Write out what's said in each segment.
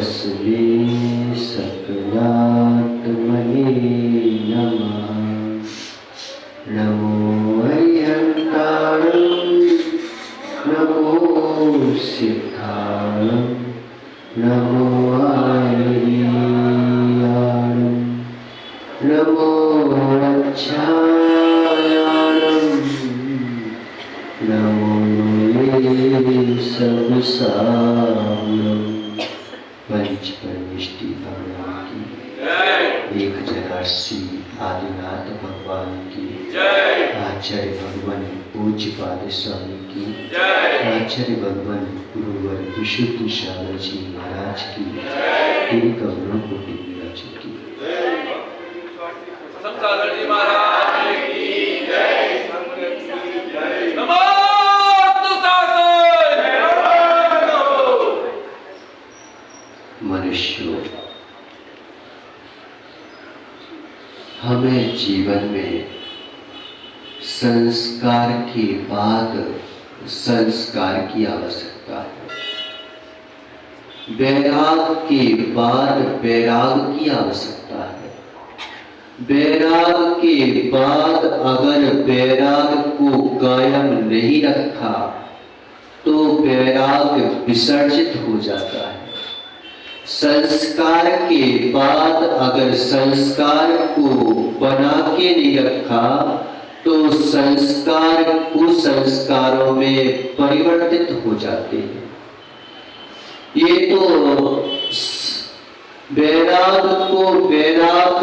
तस्मै सकलात्मने नमः। नमो अरिहन्ताणं नमो सिद्धाणं नमो आयुर्याणं नमो रक्षायाणं नमो सबसाम्यं। पंच परमिष्टि भगवान की 1080 आदिनाथ भगवान की आचार्य भगवान पूज्यपाद स्वामी की आचार्य भगवान गुरुवर विशुद्ध सागर जी महाराज की तेरी कमरों को टिक की मनुष्यों, हमें जीवन में संस्कार के बाद संस्कार की आवश्यकता है। वैराग के बाद वैराग की आवश्यकता है। वैराग के बाद अगर वैराग को कायम नहीं रखा तो वैराग विसर्जित हो जाता है। संस्कार के बाद अगर संस्कार को बना के नहीं रखा तो संस्कार कुसंस्कारों में परिवर्तित हो जाते हैं। ये तो वैराग को वैराग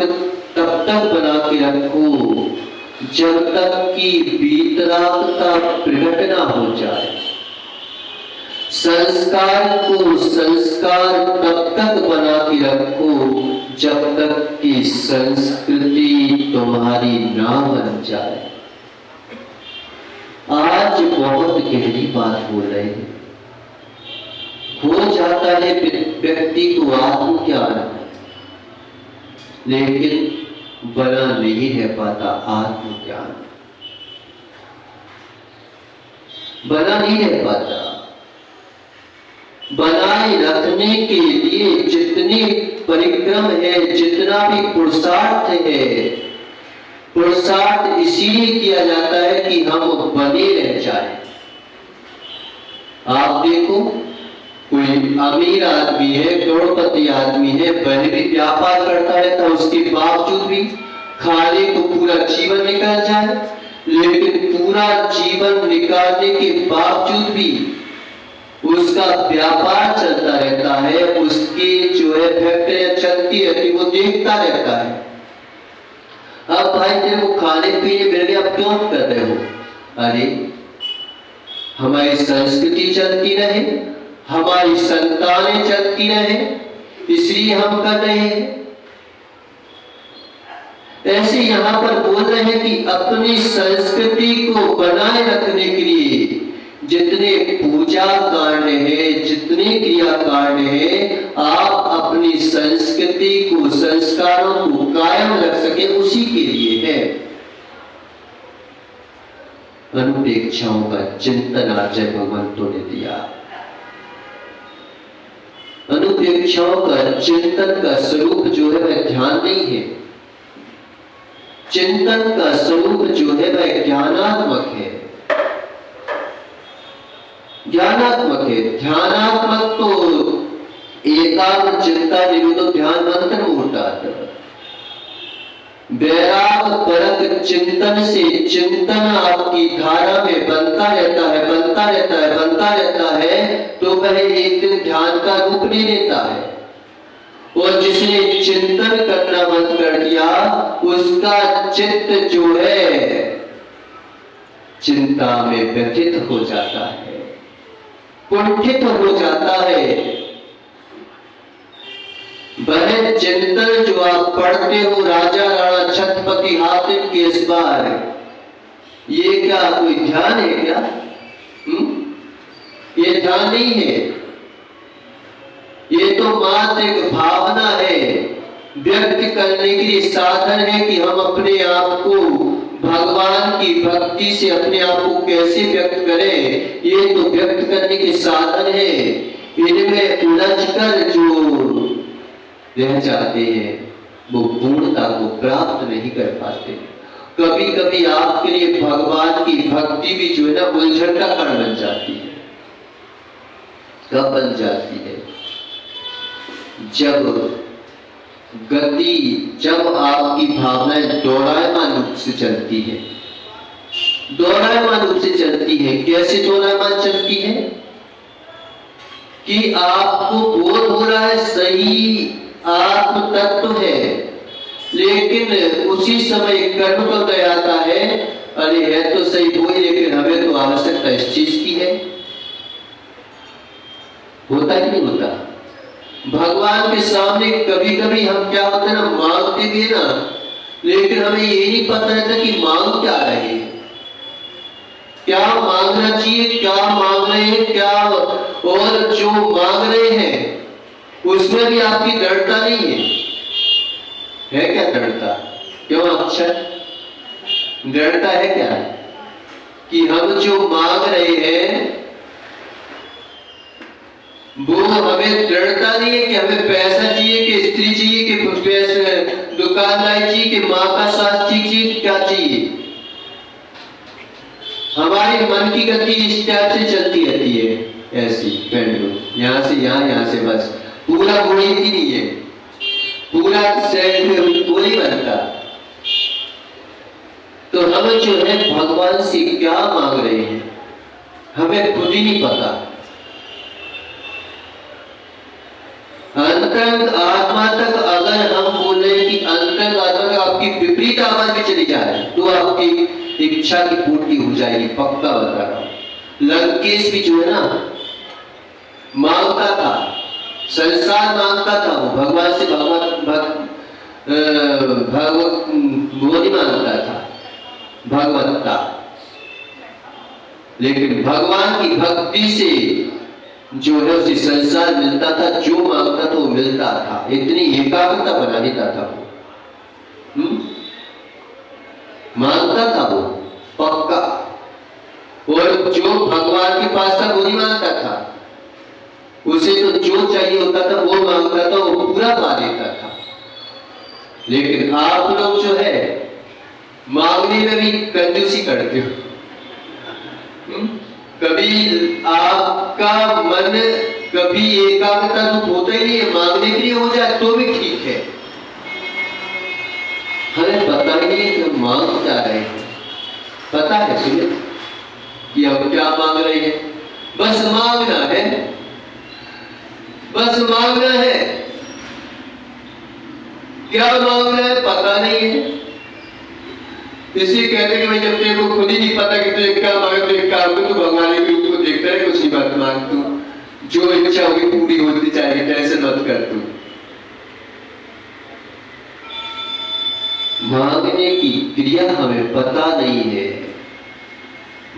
तब तक बना के रखो जब तक कि वीतरागता प्रकट ना हो जाए। संस्कार को संस्कार तब तक बना के रखो जब तक कि संस्कृति तुम्हारी ना बन जाए। आज बहुत गहरी बात बोल रहे हैं। हो जाता है व्यक्ति को आत्मज्ञान, लेकिन बना नहीं रह पाता आत्मज्ञान, बना नहीं रह पाता। बनाए रखने के लिए जितनी परिश्रम है, जितना भी पुरुषार्थ है, पुरुषार्थ इसीलिए किया जाता है कि हम बने रह जाए। आप देखो, कोई अमीर आदमी है, करोड़पति आदमी है, वह भी व्यापार करता है तो उसके बावजूद भी खाने को पूरा जीवन निकल जाए, लेकिन पूरा जीवन निकालने के बावजूद भी उसका व्यापार चलता रहता है, उसकी जो है फैक्ट्रियां चलती रहती, वो देखता रहता है। अब भाई तेरे को खाने पीने मिल गया, अब क्यों कर रहे हो? अरे हमारी संस्कृति चलती रहे, हमारी संतानें चलती रहे, इसलिए हम कर रहे हैं। ऐसे यहां पर बोल रहे हैं कि अपनी संस्कृति को बनाए रखने के लिए जितने पूजा कांड है, जितने क्रिया कांड है, आप अपनी संस्कृति को, संस्कारों को कायम रख सके, उसी के लिए है। अनुपेक्षाओं का चिंतन आचार्य भगवंतों ने दिया। अनुपेक्षाओं का चिंतन का स्वरूप जो है वह ध्यान नहीं है। चिंतन का स्वरूप जो है वह ज्ञानात्मक है, ज्ञानात्मक है। ध्यानात्मक तो एकाग्र चिंता निरुद्ध ध्यान मंत्र मूर्तात्। वैराग परक चिंतन से चिंतन आपकी धारा में बनता रहता है, बनता रहता है, बनता रहता है, तो वह एक दिन ध्यान का रूप ले लेता है। और जिसने चिंतन करना बंद कर दिया उसका चित्त जो है चिंता में व्यथित हो जाता है, कुंठित हो जाता है। वह चिंतन जो आप पढ़ते हो राजा राणा छत्रपति हातिम के इस बार, ये क्या कोई ध्यान है क्या? ये ध्यान नहीं है, ये तो मात्र एक भावना है, व्यक्त करने के लिए साधन है कि हम अपने आप को भगवान की भक्ति से अपने आप को कैसे व्यक्त करें, ये तो व्यक्त करने के साधन है। इनमें उलझकर जो रह जाते हैं वो पूर्णता को प्राप्त नहीं कर पाते। कभी कभी आपके लिए भगवान की भक्ति भी जो है ना उलझन का कारण बन जाती है। कब बन जाती है? जब आपकी भावनाएं दौड़ायमान रूप से चलती है। दौड़ायमान रूप से चलती है। कैसे दौड़ायमान चलती है? कि आपको बोध हो रहा है सही आत्म तत्व है, लेकिन उसी समय कर्म तो दे आता है, अरे है तो सही वही, लेकिन हमें तो आवश्यकता इस चीज की है। होता कि नहीं होता? भगवान के सामने कभी कभी हम क्या होते ना, मांगते भी ना, लेकिन हमें ये नहीं पता रहता कि मांग क्या रहे हैं, क्या मांगना चाहिए, क्या मांग रहे हैं, क्या, और जो मांग रहे हैं उसमें भी आपकी दृढ़ता नहीं है क्या दृढ़ता? क्यों अक्षर दृढ़ता है क्या? कि हम जो मांग रहे हैं वो हमें दृढ़ता नहीं है कि हमें पैसा चाहिए, कि स्त्री चाहिए, कि पैसे दुकानदारी चाहिए, कि माँ का स्वास्थ्य चाहिए, क्या चाहिए? हमारे मन की गति इस टाइप से चलती रहती है, ऐसी पेंडुलम, यहाँ से यहाँ से बस, पूरा घोड़ी की नहीं है, पूरा सेट वो नहीं बनता। तो हम जो है भगवान से क्या मांग रहे हैं हमें खुद ही नहीं पता। अंतरंग आत्मा तक अगर हम बोले कि अंतरंग आत्मा तक आपकी विपरीत आवाज में चली जाए तो आपकी इच्छा की पूर्ति हो जाएगी, पक्का बता रहा हूं। लंकेश भी जो है ना मांगता था, संसार मांगता था, वो भगवान से वो नहीं मांगता था भगवत्ता, लेकिन भगवान की भक्ति से जो है उसे संसार मिलता था, जो मांगता था वो मिलता था। इतनी एकाग्रता बना देता था वो, मांगता था वो पक्का, और जो भगवान के पास था वो नहीं मांगता था, उसे तो जो चाहिए होता था वो मांगता था, वो पूरा पा लेता था। लेकिन आप लोग जो है मांगने में भी कंजूसी करते हो। कभी आपका मन कभी एकाग्रता तो होता ही नहीं है, मांगने के लिए हो जाए तो भी ठीक है, हमें पता ही नहीं कि हम मांग क्या रहे हैं। पता है सुने कि हम क्या मांग रहे हैं, बस मांगना है, बस मांगना है। क्या मांगना है पता नहीं है, इसी कहते कि भाई जब तेरे को खुद ही नहीं पता कि तुझे क्या मांगे तो एक काम कर, तू भगवान के रूप को देखता रहे, कुछ नहीं बात मांग, तू जो इच्छा होगी पूरी होती जाएगी, टेंशन मत कर। तू मांगने की क्रिया हमें पता नहीं है,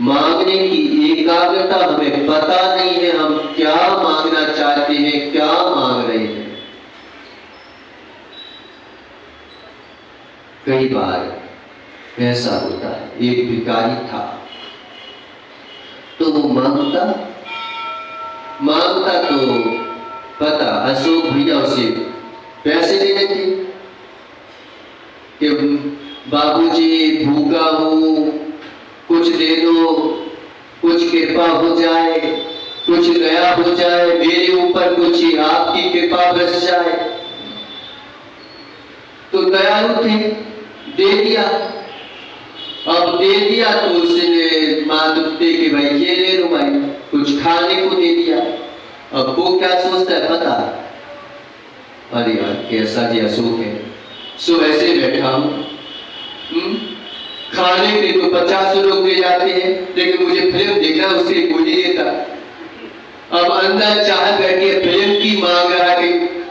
मांगने की एकाग्रता हमें पता नहीं है, हम क्या मांगना चाहते हैं, क्या मांग रहे हैं। कई बार ऐसा होता है, एक भिखारी था तो वो मांगता तो पता अशोक भैया उसे पैसे दे देते कि बाबूजी भूखा हूं, कुछ दे दो, कुछ कृपा हो जाए, कुछ दया हो जाए, मेरे ऊपर कुछ आपकी कृपा बरस जाए। तो दयालु थे, दे दिया। अब दे दिया तो उसने मातुकते कि भाई ये ले लो भाई, कुछ खाने को दे दिया। अब वो क्या सोचता है पता, अरे यार कैसा जी अशोक है, सो ऐसे बैठा हूं, खाने के लिए तो 50 लोग दे जाते हैं, लेकिन मुझे फिल्म देखना उससे कोई नहीं देता। अब अंदर चाह बैठे फिल्म की मांग रहा कि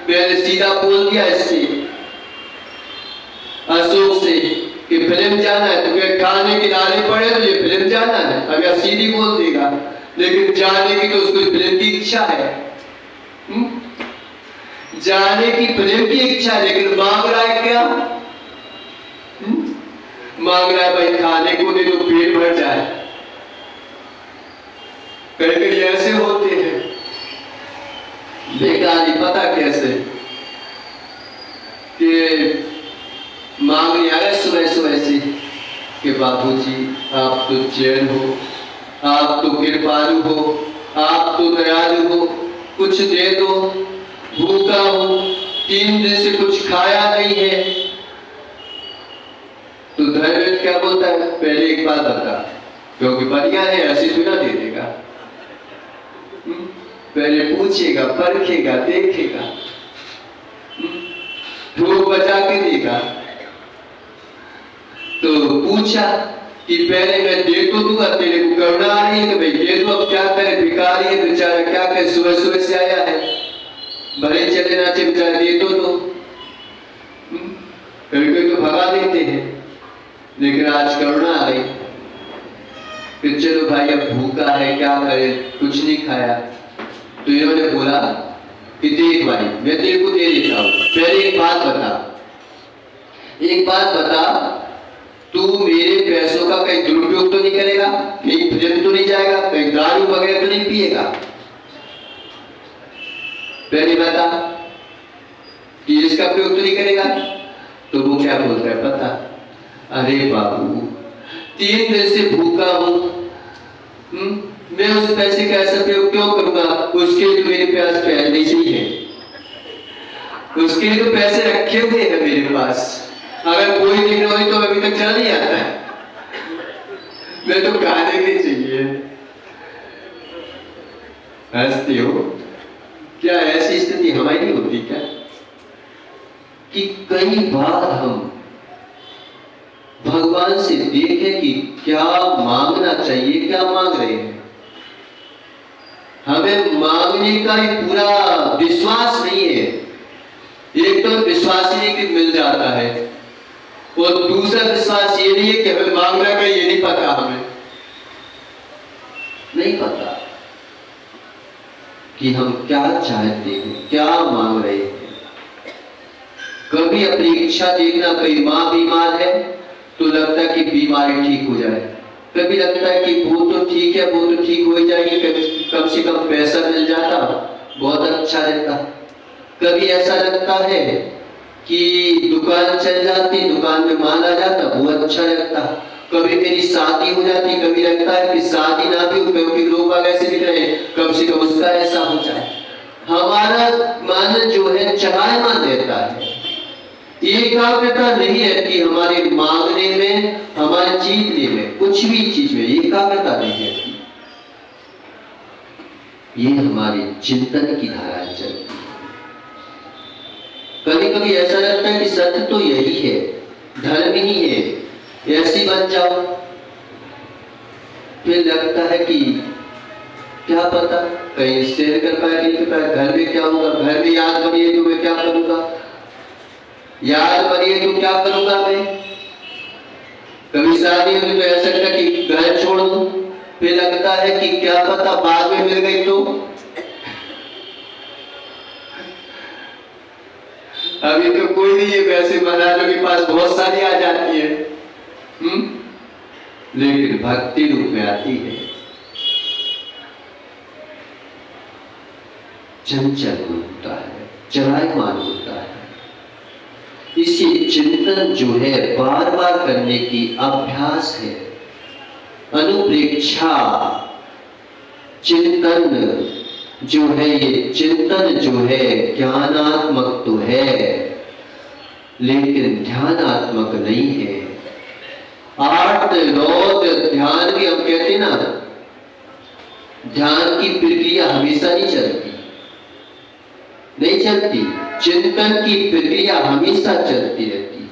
मैंने सीधा बोल दिया इससे अशोक से कि फिल्म जाना है, तो क्या खाने के लाने पड़े तो ये फिल्म जाना है, अगर सीधी बोल देगा, लेकिन जाने की तो उसको फिल्म की इच्छा है, जाने की फिल्म की इच्छा है, लेकिन मांग रहा है क्या? मांग रहा है भाई खाने को दे तो पेट भर जाए। कई कई ऐसे होते हैं बेकारी पता कैसे कि मांगने आए सुबह सुबह से कि बाबूजी आप तो जैन हो, आप तो कृपालु हो, आप तो दयालु हो, कुछ दे दो, भूखा हूं, 3 दिन से कुछ खाया नहीं है। तो धर्म क्या बोलता है, पहले एक बात बता, क्योंकि बढ़िया है ऐसे तो ना दे देगा, पहले पूछेगा, परखेगा, देखेगा, ठोक बचा के देगा। तो पूछा कि पहले मैं दे तो दूंगा, तेरे को करुणा आ रही है कि भाई दे दो, अब क्या करे, भिखारी है बेचारा, क्या करे, सुबह सुबह से आया है, भले चले नाचे बेचारा, दे तो दो। कभी कभी तो भगा देते हैं, लेकिन आज करुणा आ गई कि चलो भाई अब भूखा है, क्या करे, कुछ नहीं खाया। तो इन्होंने बोला कि देख भाई मैं तेरे को दे देता हूं, पहले एक बात बता, तू मेरे पैसों का कहीं दुरुपयोग तो नहीं करेगा, कहीं फिल्म तो नहीं जाएगा, कहीं दारू वगैरह तो नहीं पिएगा, पहले बता कि इसका प्रयोग तो नहीं करेगा। तो वो क्या बोलता है पता, अरे बाबू 3 दिन से भूखा हूं, मैं उस पैसे का ऐसा प्रयोग क्यों करूंगा, उसके लिए तो मेरे पास पहले से ही है, उसके लिए तो पैसे रखे हुए हैं मेरे पास, अगर कोई दिन हो तो अभी तक चला नहीं आता है, मैं तो खाने के लिए चाहिए। हंसते हो क्या, ऐसी स्थिति हमारी होती क्या कि कई बार हम भगवान से देखें कि क्या मांगना चाहिए, क्या मांग रहे हैं, हमें मांगने का ही पूरा विश्वास नहीं है। एक तो विश्वास ही नहीं कि मिल जाता है, और दूसरा विश्वास ये नहीं है कि हमें मांगना का, ये नहीं पता, हमें नहीं पता कि हम क्या चाहते हैं, क्या मांग रहे हैं। कभी अपनी इच्छा देखना, कहीं मां बीमार है तो लगता है कि बीमारी ठीक हो जाए, कभी लगता है कि वो तो ठीक है, वो तो ठीक हो जाएगी, कम से कम पैसा मिल जाता बहुत अच्छा रहता। कभी ऐसा लगता है कि दुकान चल जाती, दुकान में माल आ जाता, वो अच्छा लगता। कभी मेरी शादी हो जाती, कभी लगता है कि शादी ना भी हो, क्योंकि लोग ऐसे दिख रहे हैं, कम से कम उसका ऐसा हो जाए। हमारा मन जो है चलायमान रहता है, एकाग्रता नहीं रहती हमारे मांगने में, हमारे जीतने में, कुछ भी चीज में एकाग्रता नहीं रहती। ये हमारी चिंतन की धारा चलती है। कभी कभी ऐसा लगता है कि सत्य तो यही है, धर्म ही है, ऐसी बन जाओ। फिर लगता है कि क्या पता कहीं शेयर कर पाए, नहीं कर पाए, घर में क्या होगा, घर में याद बनी है तो मैं क्या करूंगा, याद बनी है तो क्या करूंगा मैं। कभी शादी में तो ऐसा लगता कि घर छोड़ दूं, फिर लगता है कि क्या पता बाद में मिल गई तो। अभी तो कोई नहीं है, वैसे महाराजों के पास बहुत सारी आ जाती है, लेकिन भक्ति रूप में आती है, चंचल होता है, चलायमान होता है। इसी चिंतन जो है बार बार करने की अभ्यास है, अनुप्रेक्षा चिंतन जो है, ये चिंतन जो है ज्ञानात्मक तो है लेकिन ध्यानात्मक नहीं है। 8-9 ध्यान भी हम कहते हैं ना, ध्यान की प्रक्रिया हमेशा नहीं चलती, नहीं चलती, चिंतन की प्रक्रिया हमेशा चलती रहती है।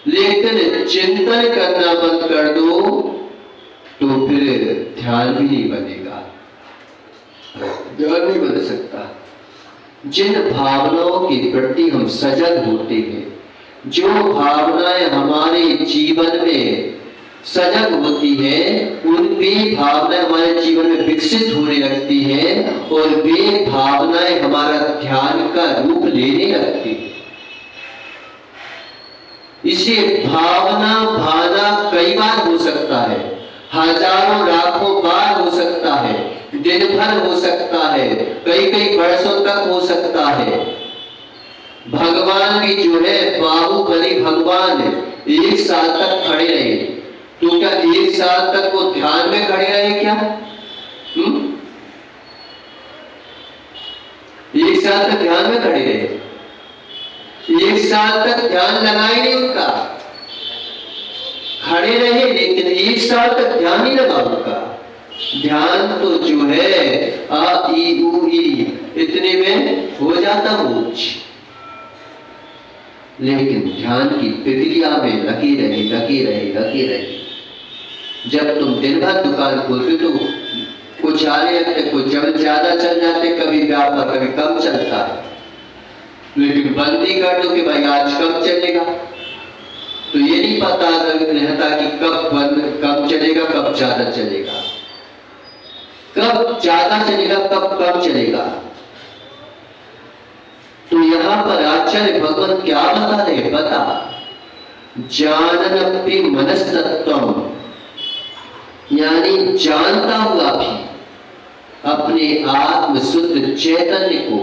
लेकिन चिंतन करना बंद कर दो तो फिर ध्यान भी नहीं बनेगा, ध्यान नहीं बन सकता। जिन भावनाओं के प्रति हम सजग होते हैं, जो भावनाएं हमारे जीवन में सजग होती है, उनकी भावनाएं हमारे जीवन में विकसित होने लगती हैं और वे भावनाएं हमारा ध्यान का रूप लेने लगती है। इसे भावना भाना कई बार हो सकता है, हजारों लाखों बार हो सकता है, दिन भर हो सकता है, कई कई वर्षों तक हो सकता है। भगवान भी जो है, बाहुबली भगवान 1 साल तक खड़े रहे, तो क्या 1 साल तक वो ध्यान में खड़े रहे क्या? 1 साल तक ध्यान में खड़े रहे? 1 साल तक ध्यान लगाए नहीं उनका, खड़े रहे, लेकिन 1 साल तक ध्यान नहीं लगा उनका। ध्यान तो जो है आ ई उ ई इतने में हो जाता मोक्ष, लेकिन ध्यान की प्रक्रिया में लगे रहे। जब तुम दिन भर दुकान खोलते तो कुछ आ रहे थे, कुछ जब ज्यादा चल जाते, कभी व्यापार कभी कम चलता है, लेकिन बंद ही कर दो कि भाई आज कब चलेगा, तो ये नहीं पता रहता कि कब बंद कब चलेगा, कब ज्यादा चलेगा, कब ज्यादा चलेगा, कब कम चलेगा। तो यहां पर आचार्य भगवान क्या बता रहे, बता जाननपि मनस्तत्वम, यानी जानता हुआ भी अपने आत्म शुद्ध चैतन्य को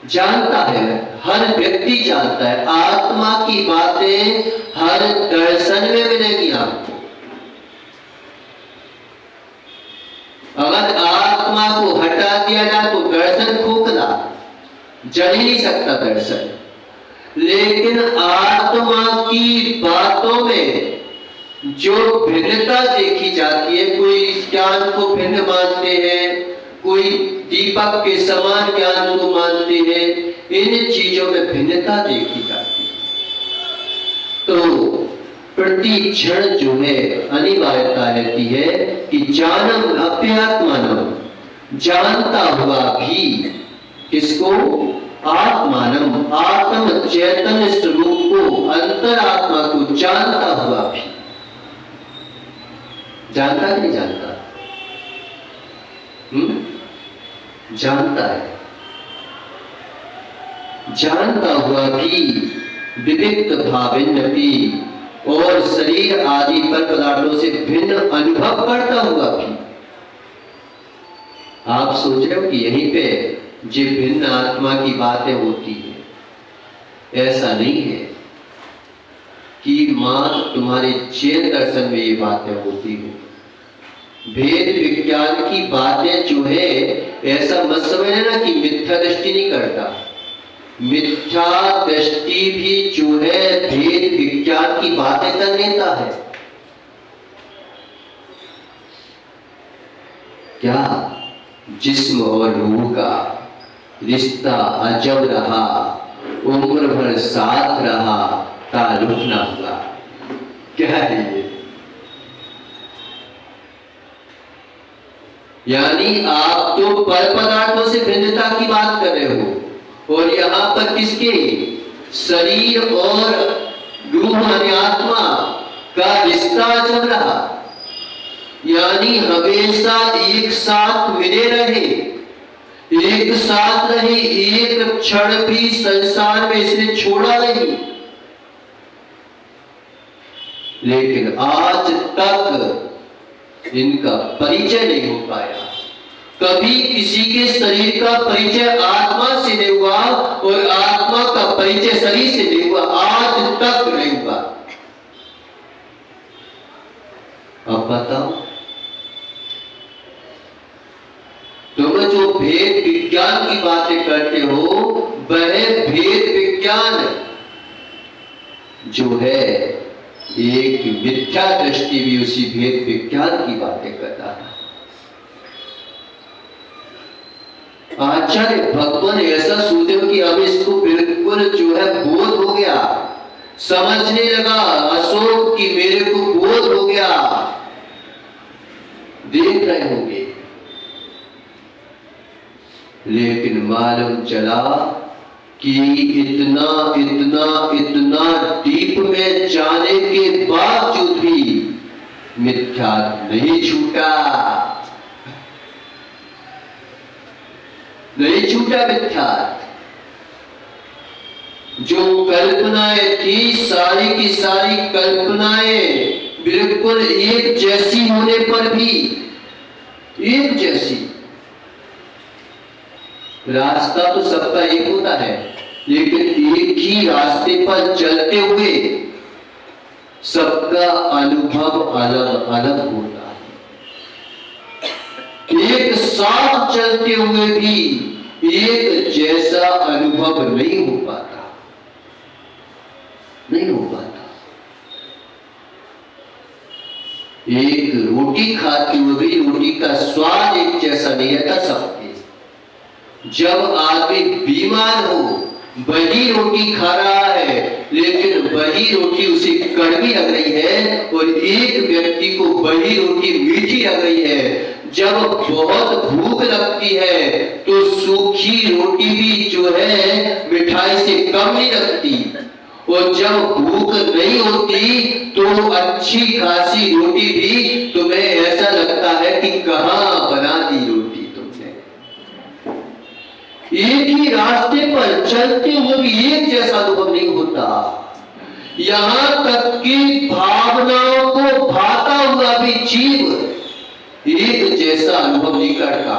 जानता है। हर व्यक्ति जानता है, आत्मा की बातें हर दर्शन में मिलेगी आपको। अगर आत्मा को हटा दिया जाए तो दर्शन खोखला, जल ही नहीं सकता दर्शन, लेकिन आत्मा की बातों में जो भिन्नता देखी जाती है, कोई ज्ञान को भिन्न मानते हैं, कोई दीपक के समान ज्ञान को मानते हैं, इन चीजों में भिन्नता देखी जाती है। तो प्रति क्षण जो है अनिवार्यता रहती है कि जानम अप्यात्मानम, जानता हुआ भी किसको? आत्मानम, आत्म चैतन्य स्वरूप को, अंतरात्मा को जानता हुआ भी। जानता कि नहीं जानता? जानता है। जानता हुआ भी विविक्त भाविन्नपि, और शरीर आदि पर पदार्थों से भिन्न अनुभव करता हुआ भी। आप सोच रहे हो कि यहीं पे जो भिन्न आत्मा की बातें होती है, ऐसा नहीं है कि मात्र तुम्हारे जैन दर्शन में ये बातें होती है। भेद विज्ञान की बातें जो है, ऐसा मत समझना कि मिथ्या दृष्टि नहीं करता। मिथ्या दृष्टि भी जो है भेद विज्ञान की बातें कर लेता है। क्या जिस्म और रूह का रिश्ता अजब रहा, उम्र भर साथ रहा, ताल्लुक ना हुआ। क्या है ये? यानी आप तो पर पदार्थों से भिन्नता की बात कर रहे हो, और यहां पर किसके? शरीर और रूह यानी आत्मा का रिश्ता चल रहा, यानी हमेशा एक साथ मिले रहे, एक साथ रहे, एक क्षण भी संसार में इसने छोड़ा नहीं। लेकिन आज तक इनका परिचय नहीं हो पाया। कभी किसी के शरीर का परिचय आत्मा से नहीं हुआ, और आत्मा का परिचय शरीर से नहीं हुआ, आज तक नहीं हुआ। अब बताओ, तुम जो भेद विज्ञान की बातें करते हो, वह भेद विज्ञान जो है एक मिथ्या दृष्टि भी उसी भेद विज्ञान की बातें करता है। आचार्य भगवान ऐसा सोचते हो कि अब इसको बिल्कुल जो है बोध हो गया, समझने लगा अशोक कि मेरे को बोध हो गया। देख रहे होंगे, लेकिन मालूम चला कि इतना इतना इतना डीप में जाने के बावजूद भी मिथ्या नहीं छूटा, नहीं छूटा मिथ्या। जो कल्पनाएं थी, सारी की सारी कल्पनाएं बिल्कुल एक जैसी होने पर भी एक जैसी। रास्ता तो सबका एक होता है, लेकिन एक ही रास्ते पर चलते हुए सबका अनुभव अलग अलग होता है। एक साथ चलते हुए भी एक जैसा अनुभव नहीं हो पाता, नहीं हो पाता। एक रोटी खाते हुए भी रोटी का स्वाद एक जैसा नहीं रहता सबके। जब आदमी बीमार हो, वही रोटी खा रहा है, लेकिन वही रोटी उसे कड़वी लग रही है, और एक व्यक्ति को वही रोटी मीठी लग रही है। जब बहुत भूख लगती है तो सूखी रोटी भी जो है मिठाई से कम नहीं लगती, और जब भूख नहीं होती तो अच्छी खासी रोटी भी तुम्हें ऐसा लगता है कि कहां बना दी रोटी तुमने। एक ही रास्ते पर चलते हुए भी एक जैसा अनुभव नहीं होता। यहां तक कि भावनाओं को भाता हुआ भी जीव एक जैसा अनुभव नहीं करता।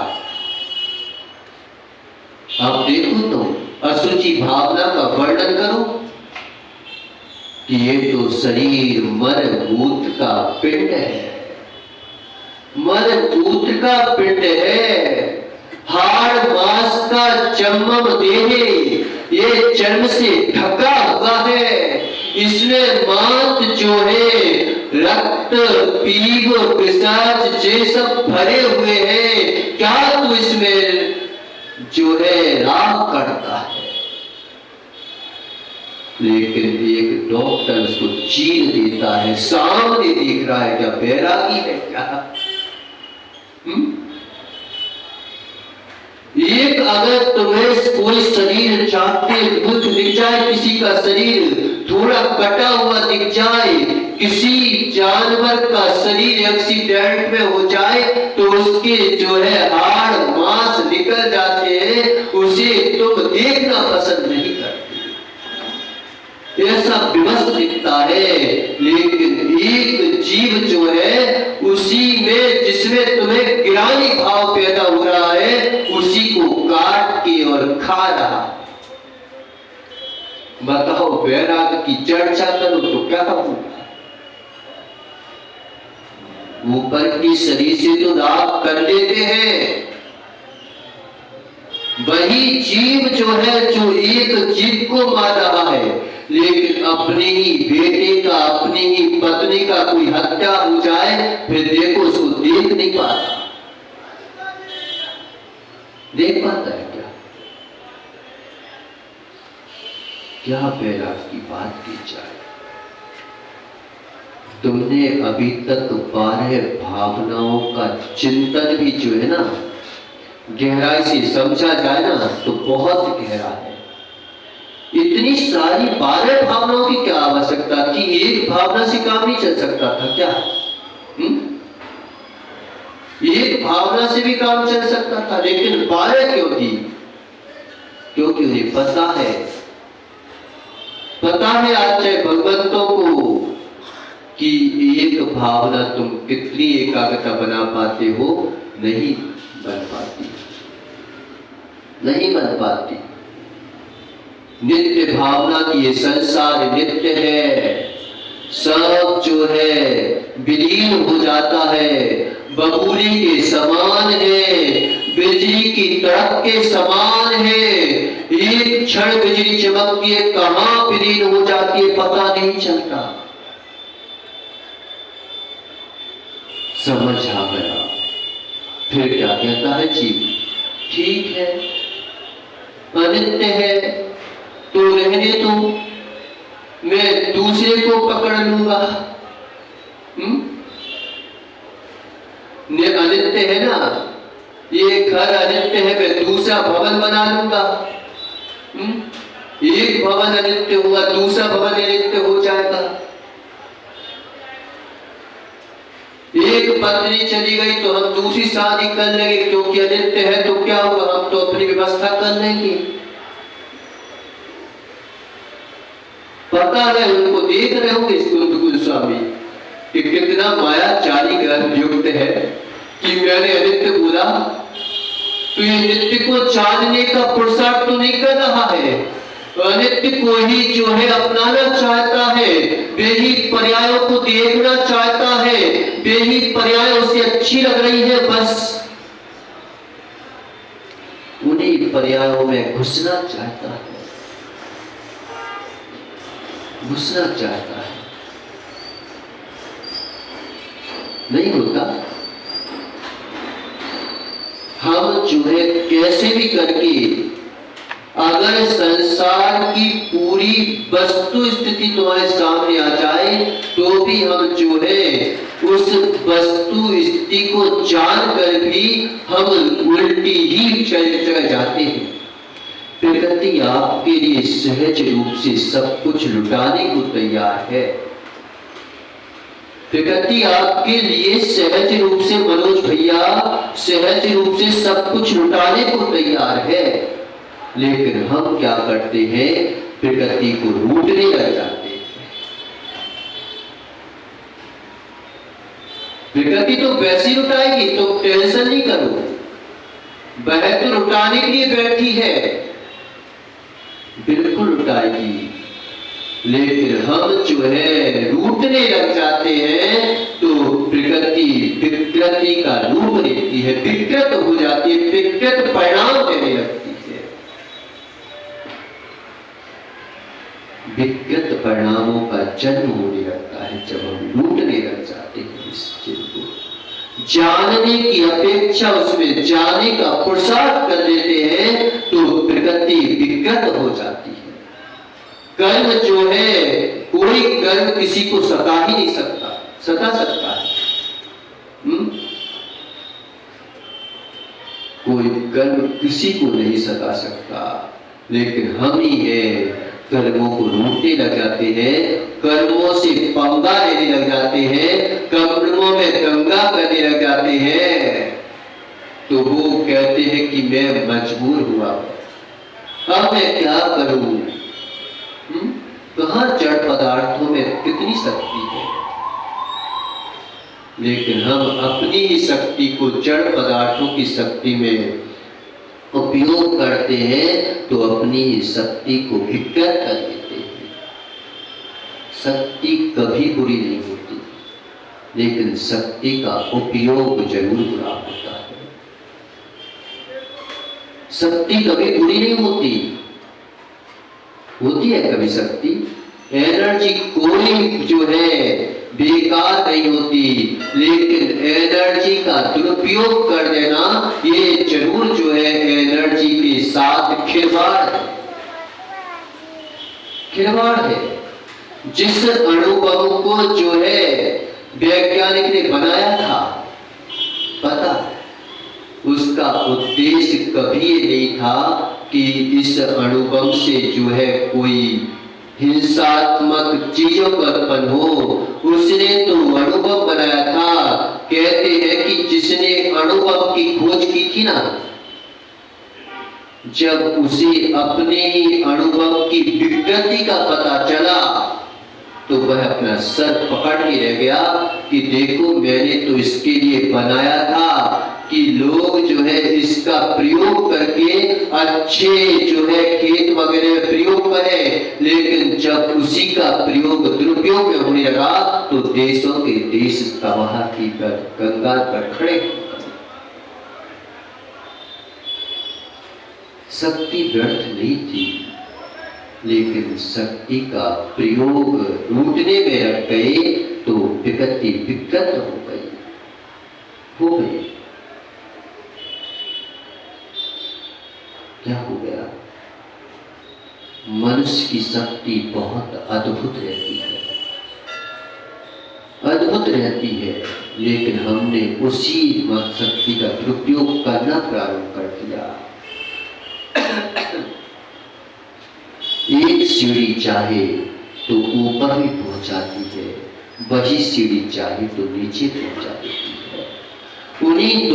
आप देखो तो असुचि भावना का वर्णन करो कि ये तो शरीर मन मूत्र का पिंड है, मन मूत्र का पिंड है, हाड़ मांस का चम्मम देह, ये चर्म से ढका हुआ है। इसमें मांस जो है रक्त पीव पिशाच ये सब भरे हुए हैं। क्या तू इसमें जो है राम करता है? लेकिन एक डॉक्टर उसको चीर देता है, सामने देख रहा है, क्या बैरागी है क्या? एक अगर तुम्हें कोई शरीर चाहते दुख दिख जाए, किसी का शरीर थोड़ा कटा हुआ दिख जाए, किसी जानवर का शरीर एक्सीडेंट में हो जाए तो उसके जो है हाड़ मांस निकल जाते हैं, उसे तुम देखना पसंद नहीं करते, ऐसा विवश दिखता है। लेकिन एक जीव जो है उसी में जिसमें तुम्हें गिरानी भाव पैदा हो रहा है, उसी को काट के और खा रहा। बताओ, बैराग की चर्चा करो तो क्या होगा? ऊपर की शरीर से तो राग कर लेते हैं, वही जीव जो है जो एक जीव को मार रहा है, लेकिन अपने ही बेटे का, अपनी ही पत्नी का कोई हत्या हो जाए, फिर देखो उसको देख नहीं पाता। देख पाता है क्या? क्या बैराग की बात की जाए? तुमने अभी तक 12 भावनाओं का चिंतन भी जो है ना गहराई से समझा जाए ना तो बहुत गहरा है। इतनी सारी 12 भावनाओं की क्या आवश्यकता थी? एक भावना से काम नहीं चल सकता था क्या? एक भावना से भी काम चल सकता था, लेकिन 12 क्यों थी? क्योंकि उन्हें पता है आचार्य भगवंतों को कि एक भावना तुम कितनी एकाग्रता बना पाते हो, नहीं बन पाती, नहीं बन पाती। नित्य भावना की ये संसार नित्य है, सब जो है विलीन हो जाता है, बबूली के समान है, बिजली की तड़क के समान है। एक क्षण बिजली चमकती है, कहां विलीन हो जाती है पता नहीं चलता। समझ आ गया। फिर क्या कहता है जीव? ठीक है, अनित्य है तो रहने दो, मैं दूसरे को पकड़ लूंगा। अनित्य है ना, ये घर अनित्य है, मैं दूसरा भवन बना लूंगा। एक भवन अनित्य हुआ, दूसरा भवन अनित्य हो जाएगा। एक पत्नी चली गई तो हम दूसरी शादी कर लेंगे, क्योंकि अनित्य है तो क्या होगा, हम तो अपनी व्यवस्था कर लेंगे। पता है, उनको देख रहे होंगे कुंद गोस्वामी कि कितना माया चारी ग्रंथ युक्त है। कि मैंने अनित्य बोला, तो ये नित्य को जानने का पुरुषार्थ तो नहीं कर रहा है। अनित्य को ही जो है अपनाना चाहता है, वे ही पर्यायों को देखना चाहता है, वे ही पर्यायों से अच्छी लग रही है, बस उन्हीं पर्यायों में घुसना चाहता है, घुसना चाहता है। नहीं होता। हम जो है कैसे भी करके अगर संसार की पूरी वस्तु स्थिति तुम्हारे सामने आ जाए तो भी हम जो है उस वस्तु स्थिति को जानकर भी हम उल्टी ही चल जाते हैं। प्रकृति आपके लिए सहज रूप से सब कुछ लुटाने को तैयार है। प्रकृति आपके लिए सहज रूप से, मनोज भैया, सहज रूप से सब कुछ लुटाने को तैयार है, लेकिन हम क्या करते हैं, प्रकृति को लूटने लग जाते हैं। प्रकृति तो वैसी लुटाएगी, तो टेंशन नहीं करो, वह तो लुटाने के लिए बैठी है, बिल्कुल लुटाएगी। लेकिन हम जो है लूटने लग जाते हैं तो प्रकृति विकृति का रूप लेती है, विकृत हो जाती है, विकृत परिणाम देने लगती है। विकृत परिणामों का जन्म होने लगता है जब हम लूटने लग जाते हैं इस चीज को। जानने की अपेक्षा उसमें जाने का पुरुषार्थ कर देते हैं तो प्रकृति विकृत हो जाती है। कर्म जो है, कोई कर्म किसी को सता ही नहीं सकता, सता सकता है? कोई कर्म किसी को नहीं सता सकता, लेकिन हम ही है कर्मों को लूटने लग जाते हैं, कर्मों से पंगा लेने लग जाते हैं, कर्मों में दंगा करने लग जाते हैं। तो वो कहते हैं कि मैं मजबूर हुआ, अब मैं क्या करूं? कहां जड़ पदार्थों में कितनी शक्ति है, लेकिन हम अपनी ही शक्ति को जड़ पदार्थों की शक्ति में उपयोग करते हैं तो अपनी ही शक्ति को विकृत कर देते हैं। शक्ति कभी बुरी नहीं होती, लेकिन शक्ति का उपयोग जरूर बुरा होता है। शक्ति कभी बुरी नहीं होती, होती है कभी शक्ति, एनर्जी कोई जो है बेकार नहीं होती, लेकिन एनर्जी का दुरुपयोग कर देना ये जरूर जो है एनर्जी के साथ खिलवाड़ है, खिलवाड़ है। जिस अणुबम को जो है वैज्ञानिक ने बनाया था, पता उसका उद्देश्य कभी ये नहीं था कि इस अणुबम से जो है कोई हिंसात्मक चीजों का उत्पन्न हो। उसने तो अणुबम बनाया था। कहते हैं कि जिसने अणुबम की खोज की थी ना, जब उसे अपने ही अणुबम की विकृति का पता चला तो वह अपना सर पकड़ के रह गया कि देखो मैंने तो इसके लिए बनाया था कि लोग जो है इसका प्रयोग करके अच्छे जो है खेत वगैरह में प्रयोग करें, लेकिन जब उसी का प्रयोग दुरुपयोग में होने लगा तो देशों के देश तबाह की गंगा पर खड़े। शक्ति व्यर्थ नहीं थी, लेकिन शक्ति का प्रयोग लूटने में रख गए तो विकृति विकृत हो गई। क्या हो गया? मनुष्य की शक्ति बहुत अद्भुत रहती है, अद्भुत रहती है, लेकिन हमने उसी शक्ति का दुरुपयोग करना प्रारंभ कर दिया। एक सीढ़ी चाहे तो ऊपर भी पहुंचाती है, वही सीढ़ी चाहे तो नीचे पहुंचा देती है। उन्हीं